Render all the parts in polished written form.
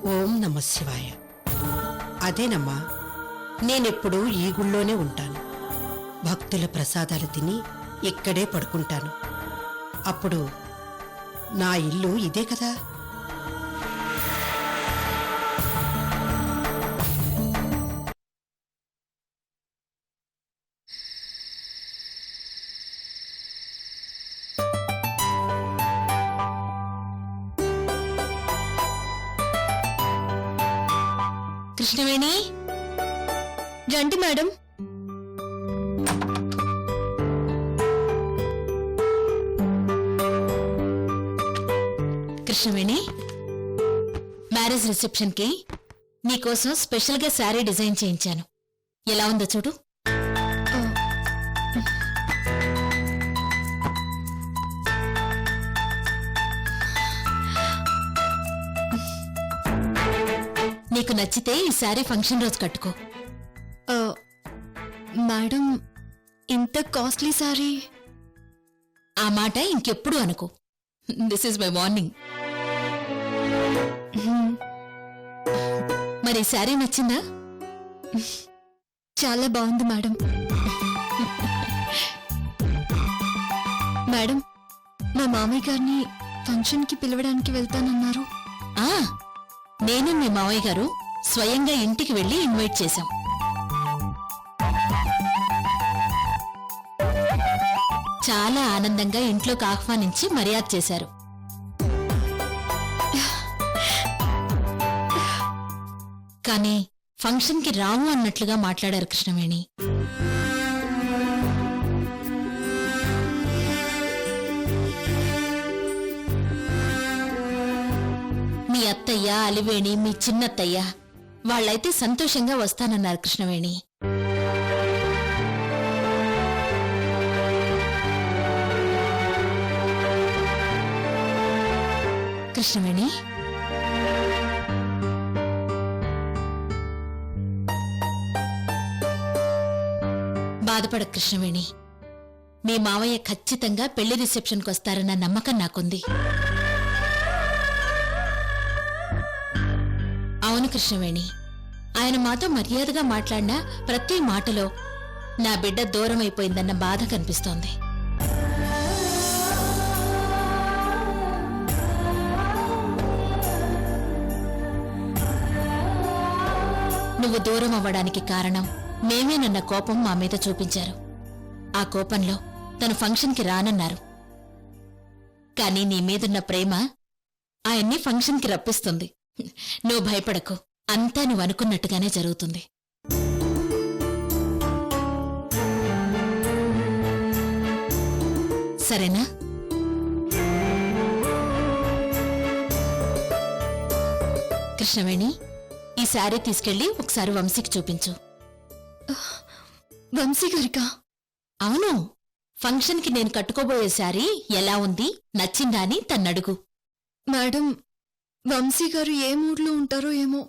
ఓం నమ శివాయ. అదేనమ్మా, నేనెప్పుడూ ఈ గుళ్ళోనే ఉంటాను. భక్తుల ప్రసాదాలు తిని ఇక్కడే పడుకుంటాను. అప్పుడు నా ఇల్లు ఇదే కదా. కృష్ణవేణి, రండి మేడం. కృష్ణవేణి, మ్యారేజ్ రిసెప్షన్ కి నీకోసం స్పెషల్ గా శారీ డిజైన్ చేయించాను. ఎలా ఉందో చూడు. నీకు నచ్చితే ఈ శారీ ఫంక్షన్ రోజు కట్టుకో. మేడం, ఇంత కాస్ట్లీ సారీ? ఆ మాట ఇంకెప్పుడు అనుకో. This is my morning. మరి ఈ శారీ నచ్చిందా? చాలా బాగుంది మేడం. మేడం, మా మామయ్య గారిని ఫంక్షన్ కి పిలవడానికి వెళ్తానన్నారు. ఆ, నేను మీ మావయ్య గారు స్వయంగా ఇంటికి వెళ్లి ఇన్వైట్ చేశాం. చాలా ఆనందంగా ఇంట్లోకి ఆహ్వానించి మర్యాద చేశారు. కానీ ఫంక్షన్ కి రాము అన్నట్లుగా మాట్లాడారు కృష్ణవేణి. మీ అత్తయ్య అలివేణి, మీ చిన్నత్తయ్య వాళ్ళైతే సంతోషంగా వస్తానన్నారు కృష్ణవేణి. కృష్ణవేణి, బాధపడ కృష్ణవేణి. మీ మావయ్య ఖచ్చితంగా పెళ్లి రిసెప్షన్కి వస్తారన్న నమ్మకం నాకుంది. అవును కృష్ణవేణి, ఆయన మాతో మర్యాదగా మాట్లాడినా ప్రతి మాటలో నా బిడ్డ దూరం అయిపోయిందన్న బాధ కనిపిస్తోంది. నువ్వు దూరం అవ్వడానికి కారణం మేమేనన్న కోపం మా మీద చూపించారు. ఆ కోపంలో తను ఫంక్షన్కి రానన్నారు. కానీ నీ మీదున్న ప్రేమ ఆయన్ని ఫంక్షన్కి రప్పిస్తుంది. నువ్వు భయపడకు, అంతా నువ్వు అనుకున్నట్టుగానే జరుగుతుంది. సరేనా? కృష్ణవేణి, ఈ శారీ తీసుకెళ్లి ఒకసారి వంశీకి చూపించు. వంశీ గారికా? అవును, ఫంక్షన్కి నేను కట్టుకోబోయే శారీ ఎలా ఉంది, నచ్చిందా అని తన్నడుగు. మేడం, వంశీ గారు ఏ మూడ్లో ఉంటారో ఏమో.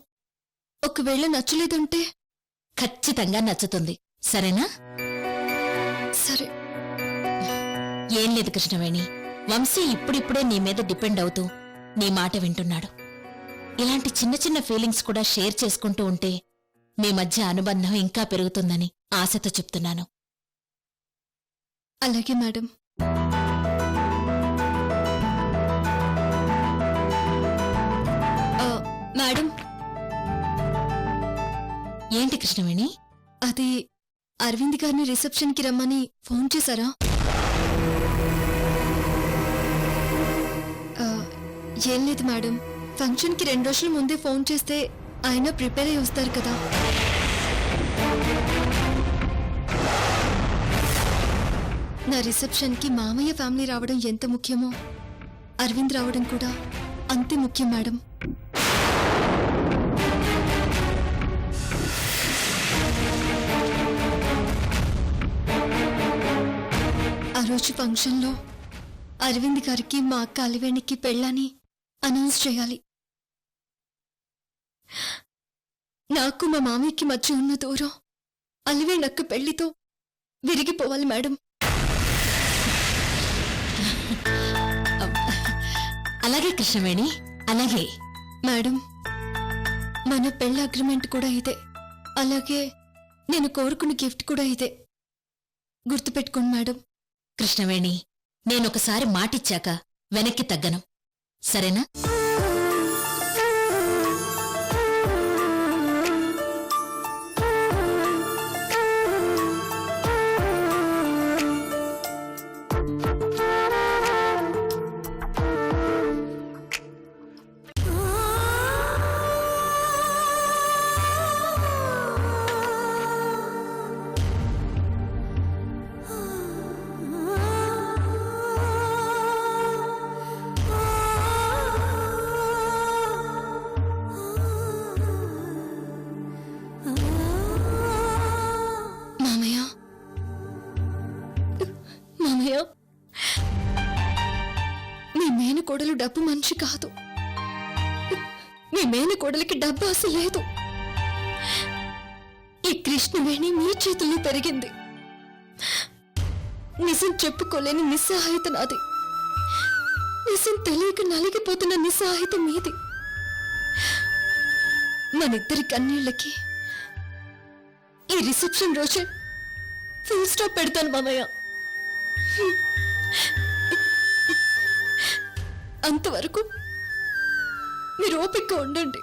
ఒకవేళ నచ్చలేదంటే? ఖచ్చితంగా నచ్చుతుంది. సరేనా? సరే. ఏం లేదు కృష్ణవేణి, వంశీ ఇప్పుడిప్పుడే నీ మీద డిపెండ్ అవుతూ నీ మాట వింటున్నాడు. ఇలాంటి చిన్న చిన్న ఫీలింగ్స్ కూడా షేర్ చేసుకుంటూ ఉంటే మీ మధ్య అనుబంధం ఇంకా పెరుగుతుందని ఆశతో చెప్తున్నాను. అలాగే మేడం. మేడం, ఏంటి కృష్ణవేణి? అది అరవింద్ గారిని రిసెప్షన్కి రమ్మని ఫోన్ చేశారా? ఏం లేదు మేడం, ఫంక్షన్కి 2 రోజుల ముందే ఫోన్ చేస్తే ఆయన ప్రిపేర్ అయి వస్తారు కదా. నా రిసెప్షన్కి మామయ్య ఫ్యామిలీ రావడం ఎంత ముఖ్యమో అరవింద్ రావడం కూడా అంతే ముఖ్యం మేడం. ఆ రోజు ఫంక్షన్లో అరవింద్ గారికి మా అక్క అలివేణికి పెళ్ళని అనౌన్స్ చేయాలి. నాకు మా మామయ్యకి మధ్య ఉన్న దూరం అలివేణక్క పెళ్లితో విరిగిపోవాలి మేడం. అలాగే కృష్ణవేణి, అలాగే. మేడం, మన పెళ్లి అగ్రిమెంట్ కూడా ఇదే. అలాగే నేను కోరుకున్న గిఫ్ట్ కూడా ఇదే. గుర్తుపెట్టుకోండి మేడం. కృష్ణవేణి, నేనొకసారి మాటిచ్చాక వెనక్కి తగ్గను, సరేనా? మామయ్య, మామయ్య, మీ మేనకోడలు డబ్బు మనిషి కాదు. మీ మేనకోడలికి డబ్బు అసలు లేదు. ఈ కృష్ణవేణి మీ చేతుల్లో పెరిగింది. నిజం చెప్పుకోలేని నిస్సహాయత నాది. నిజం తెలియక నలిగిపోతున్న నిస్సహాయత మీది. మనిద్దరి కన్నీళ్ళకి ఈ రిసెప్షన్ రోజే ఫుల్ స్టాప్ పెడతాను మామయ్య. అంతవరకు మీరు ఓపికగా ఉండండి.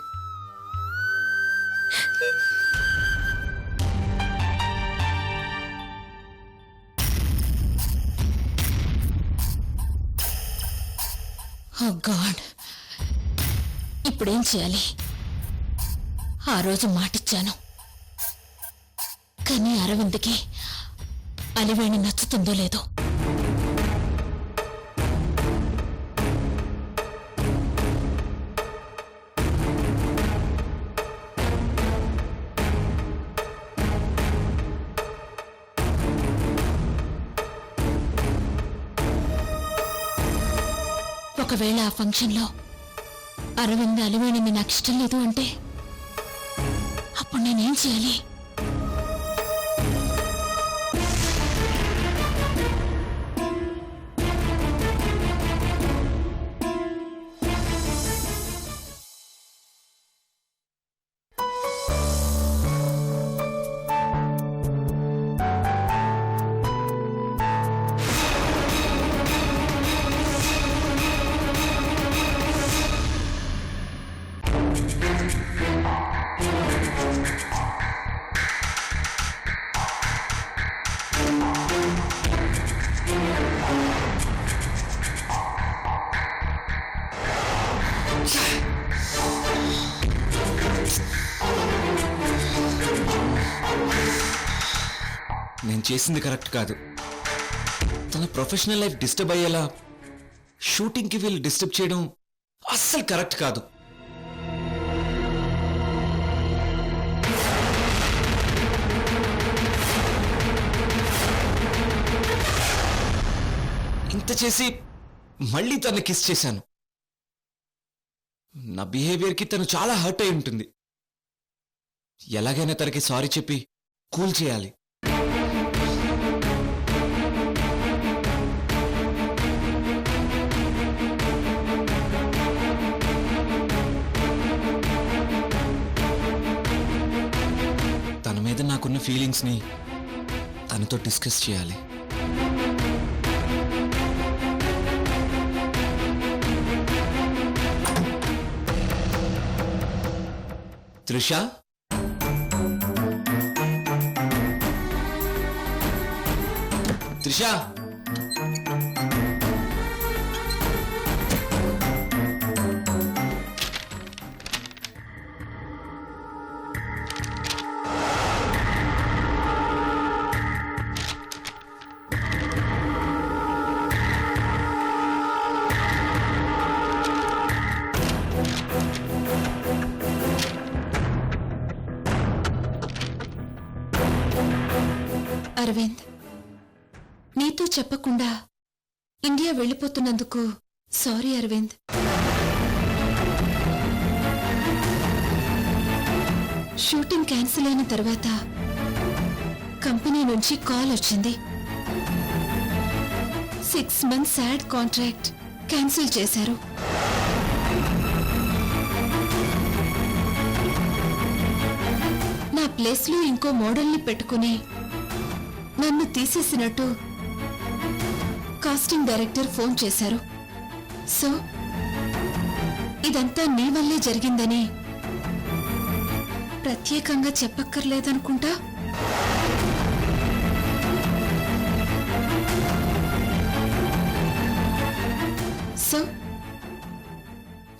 ఓ గాడ్, ఇప్పుడేం చేయాలి? ఆ రోజు మాటిచ్చాను, కానీ అరవింద్కి అలివేణి నచ్చుతుందో లేదో. ఒకవేళ ఆ ఫంక్షన్లో అరవింద్ అలివేణిని నాకు ఇష్టం లేదు అంటే అప్పుడు నేనేం చేయాలి? నేను చేసింది కరెక్ట్ కాదు. తన ప్రొఫెషనల్ లైఫ్ డిస్టర్బ్ అయ్యేలా షూటింగ్కి వీళ్ళు డిస్టర్బ్ చేయడం అస్సలు కరెక్ట్ కాదు. ఇంత చేసి మళ్ళీ తను కిస్ చేశాను. నా బిహేవియర్కి తను చాలా హర్ట్ అయి ఉంటుంది. ఎలాగైనా తనకి సారీ చెప్పి కూల్ చేయాలి. తన మీద నాకున్న ఫీలింగ్స్ని తనతో డిస్కస్ చేయాలి. త్రిష, త్రిష, అరవింద్, నీతో చెప్పకుండా ఇండియా వెళ్ళిపోతున్నందుకు సారీ అరవింద్. షూటింగ్ క్యాన్సిల్ అయిన తర్వాత కంపెనీ నుంచి కాల్ వచ్చింది. 6 months యాడ్ కాంట్రాక్ట్ క్యాన్సిల్ చేశారు. నా ప్లేస్లో ఇంకో మోడల్ని పెట్టుకుని నన్ను తీసేసినట్టు కాస్టింగ్ డైరెక్టర్ ఫోన్ చేశారు. సో ఇదంతా నీ వల్లే జరిగిందని ప్రత్యేకంగా చెప్పక్కర్లేదనుకుంటా. సో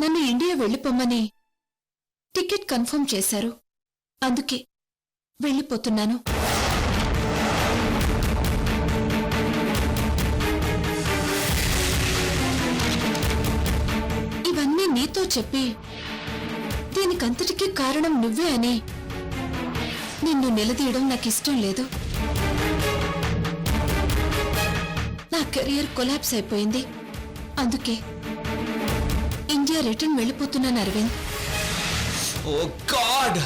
నన్ను ఇండియా వెళ్ళిపోమ్మని టికెట్ కన్ఫర్మ్ చేశారు. అందుకే వెళ్ళిపోతున్నాను. ఇవన్నీ నీతో చెప్పి దీనికంతటికీ కారణం నువ్వే అని నిన్ను నిలదీయడం నాకు ఇష్టం లేదు. నా కెరియర్ కొలాప్స్ అయిపోయింది. అందుకే ఇండియా రిటర్న్ వెళ్ళిపోతున్నాను అరవింద్. ఓ గాడ్,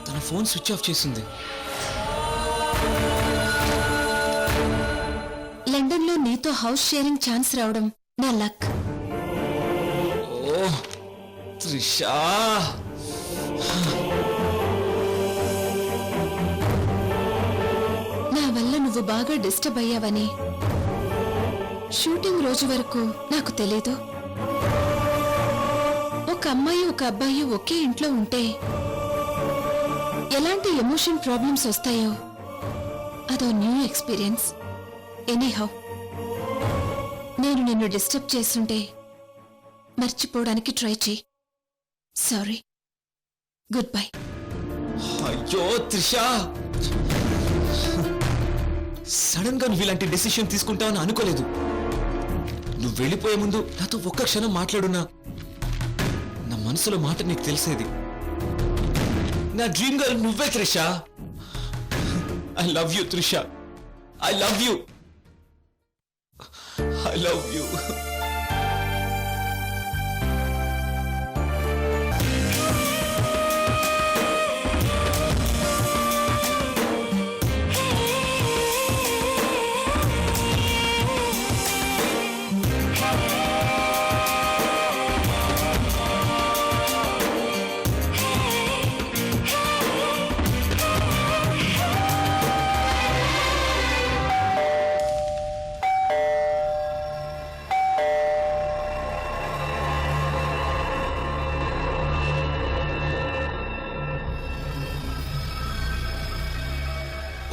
తన ఫోన్ స్విచ్ ఆఫ్ చేసింది. లండన్ లో నీతో హౌస్ షేరింగ్ ఛాన్స్ రావడం నా లక్. ఓ త్రిషా, నా వల్ల నువ్వు బాగా డిస్టర్బ్ అయ్యావని షూటింగ్ రోజు వరకు నాకు తెలీదు. ఒక అమ్మాయి ఒక అబ్బాయి ఒకే ఇంట్లో ఉంటే ఎలాంటి ఎమోషన్ ప్రాబ్లమ్స్ వస్తాయో అదో న్యూ ఎక్స్పీరియన్స్. ఎనీహౌ, నేను నిన్ను డిస్టర్బ్ చేస్తుంటే మర్చిపోవడానికి ట్రై చేయి. Sorry, good bye. అయ్యో త్రిషా, సడన్ గా నువ్వు ఇలాంటి డెసిషన్ తీసుకుంటావని అనుకోలేదు. నువ్వు వెళ్ళిపోయే ముందు నాతో ఒక్క క్షణం మాట్లాడున్నా నా మనసులో మాట నీకు తెలిసేది. నా డ్రీమ్ గర్ల్ నువ్వే Trisha. I love you Trisha, I love you, I love you.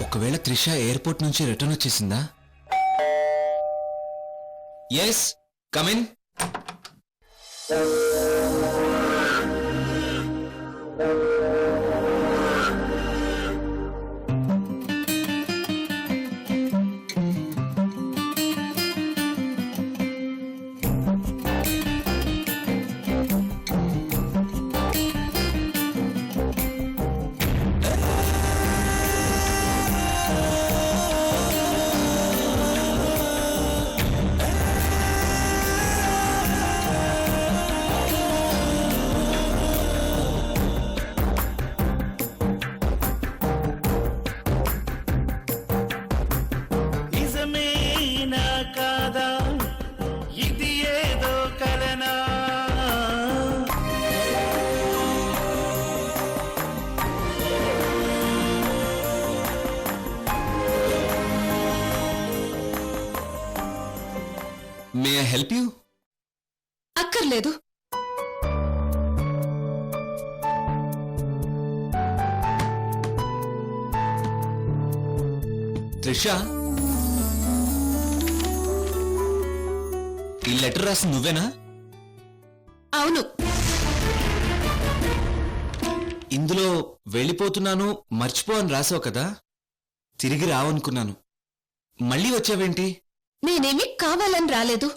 ఒకవేళ త్రిష ఎయిర్పోర్ట్ నుంచి రిటర్న్ వచ్చేసిందా? Yes, come in. May I help you? అక్కర్లేదు. త్రిషా, ఈ లెటర్ రాసి నువ్వేనా? అవును. ఇందులో వెళ్ళిపోతున్నాను మర్చిపో అని రాసావు కదా, తిరిగి రావనుకున్నాను. మళ్ళీ వచ్చావేంటి? నేనేమీ కావాలని రాలేదు.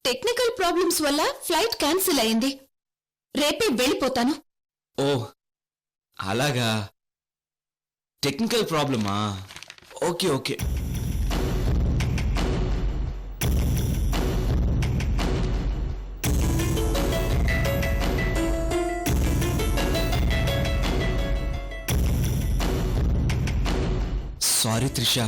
టెక్నికల్ ప్రాబ్లమ్స్ వల్ల ఫ్లైట్ క్యాన్సిల్ అయింది. రేపే వెళ్ళిపోతాను. ఓ అలాగా, టెక్నికల్ ప్రాబ్లమా? Okay okay. సారీ త్రిష.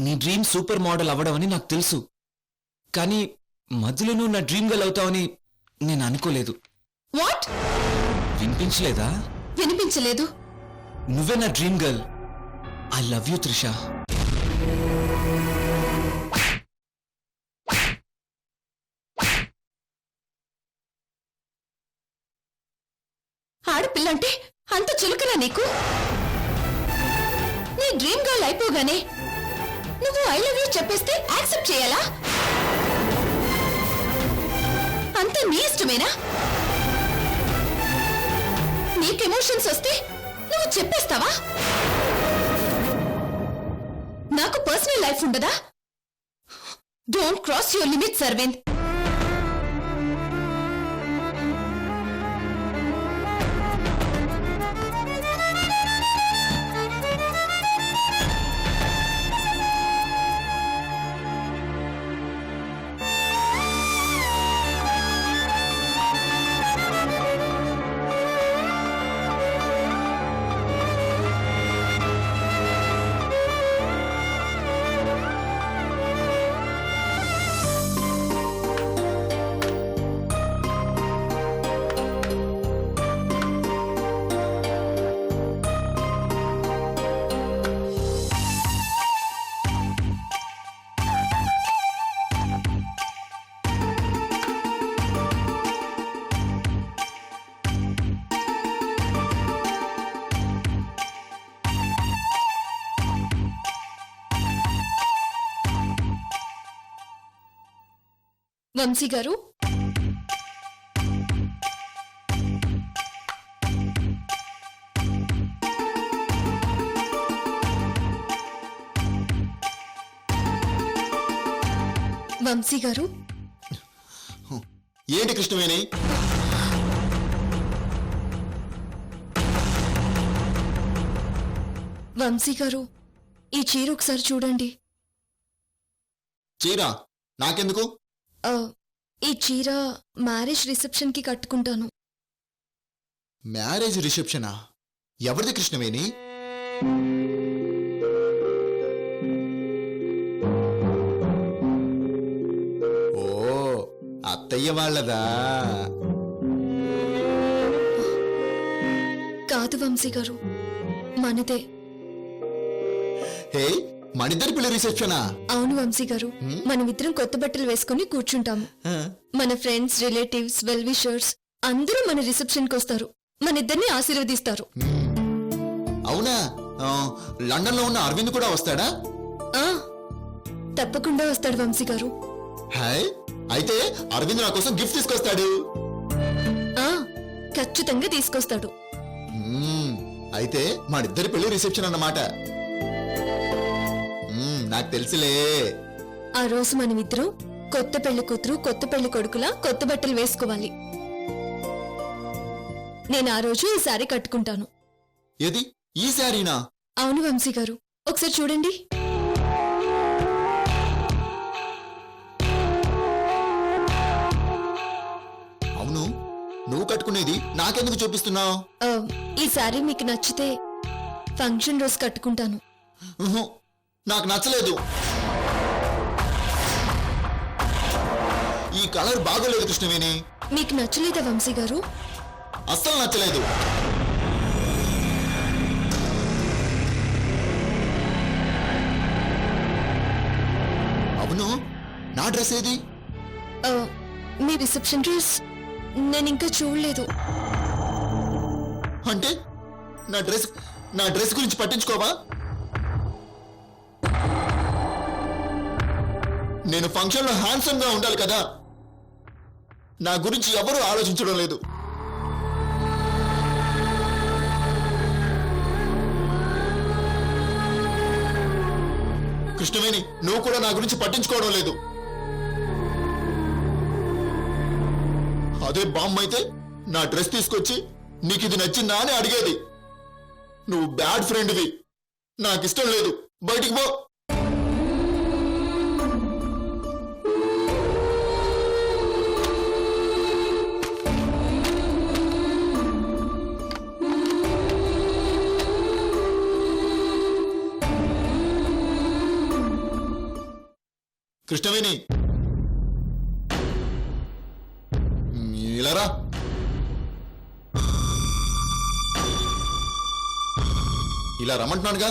నీ డ్రీమ్ సూపర్ మోడల్ అవ్వడం అని నాకు తెలుసు, కానీ మధ్యలో నువ్వు నా డ్రీమ్ గర్ల్ అవుతావని నేను అనుకోలేదు. వాట్? వినిపించలేదా? వినిపించలేదు. నువ్వే నా dream girl. I love you Trisha. ఆడపిల్లంటే అంత చులకనా నీకు? నీ డ్రీమ్ గర్ల్ అయిపోగానే నువ్వు ఐ లవ్ యూ చెప్పేస్తే యాక్సెప్ట్ చేయాలా? అంత నీ ఇష్టమేనా? నీకు ఎమోషన్స్ వస్తే నువ్వు చెప్పేస్తావా? నాకు పర్సనల్ లైఫ్ ఉండదా? Don't cross your limits Aravind. Vamshi garu, Vamshi గారు, ఏంటి కృష్ణవేణి? వంశీ గారు, ఈ చీర ఒకసారి చూడండి. చీర నాకెందుకు? ఆ, ఈ చీర మ్యారేజ్ రిసెప్షన్ కి కట్టుకుంటాను. మ్యారేజ్ రిసెప్షనా? ఎవరిది కృష్ణవేణి? ఓ, అత్తయ్య వాళ్ళదా? కాదు వంశీ గారు, మనదే. హే, మనిద్దరి పిల్ల రిసెప్షనా? అవును వంశీ గారు, మనమిద్దరం కొత్త బట్టలు వేసుకుని కూర్చుంటాము. మన ఫ్రెండ్స్, రిలేటివ్స్, వెల్ విషర్స్ అందరూ మన రిసెప్షన్ కి వస్తారు, మన ఇద్దరిని ఆశీర్వదిస్తారు. అవునా? లండన్ లో ఉన్న అరవింద్ కూడా వస్తాడా? ఆ, తప్పకుండా వస్తాడు వంశీ గారు. హాయ్, అయితే అరవింద్ నా కోసం గిఫ్ట్ తీసుకొస్తాడు. ఆ, ఖచ్చితంగా తీసుకొస్తాడు. అయితే మనిద్దరి పెళ్లి రిసెప్షన్ అన్నమాట. నాకు తెలుసులే. ఆ రోజు మనమిద్దరం కొత్త పెళ్లి కూతురు, కొత్త పెళ్లి కొడుకులా కొత్త బట్టలు వేసుకోవాలి. నేను ఆ రోజు ఈ సారీ కట్టుకుంటాను. ఏది, ఈ శారీనా? అవును వంశీ గారు, ఒకసారి చూడండి. అవును, నువ్వు కట్టుకునేది నాకెందుకు చూపిస్తున్నావు? ఆ, ఈ సారీ మీకు నచ్చితే ఫంక్షన్ రోజు కట్టుకుంటాను. నాకు నచ్చలేదు. ఈ కలర్ బాగోలేదు కృష్ణవేణి. మీకు నచ్చలేదా వంశీ గారు? అస్సలు నచ్చలేదు. అవును, నా డ్రెస్ ఏది? ఆ, మీ రిసెప్షన్ డ్రెస్ నేను ఇంకా చూడలేదు. అంటే నా డ్రెస్ గురించి పట్టించుకోవా? నేను ఫంక్షన్లో హ్యాండ్సమ్ గా ఉండాలి కదా, నా గురించి ఎవరూ ఆలోచించడం లేదు. కృష్ణవేణి, నువ్వు కూడా నా గురించి పట్టించుకోవడం లేదు. అదే బామ్మ అయితే నా డ్రెస్ తీసుకొచ్చి నీకు ఇది నచ్చిందా అని అడిగేది. నువ్వు బ్యాడ్ ఫ్రెండ్వి, నాకిష్టం లేదు, బయటికి పో. కృష్ణవేణి ఇలా రా. ఇలా రమ్మంటున్నానుగా.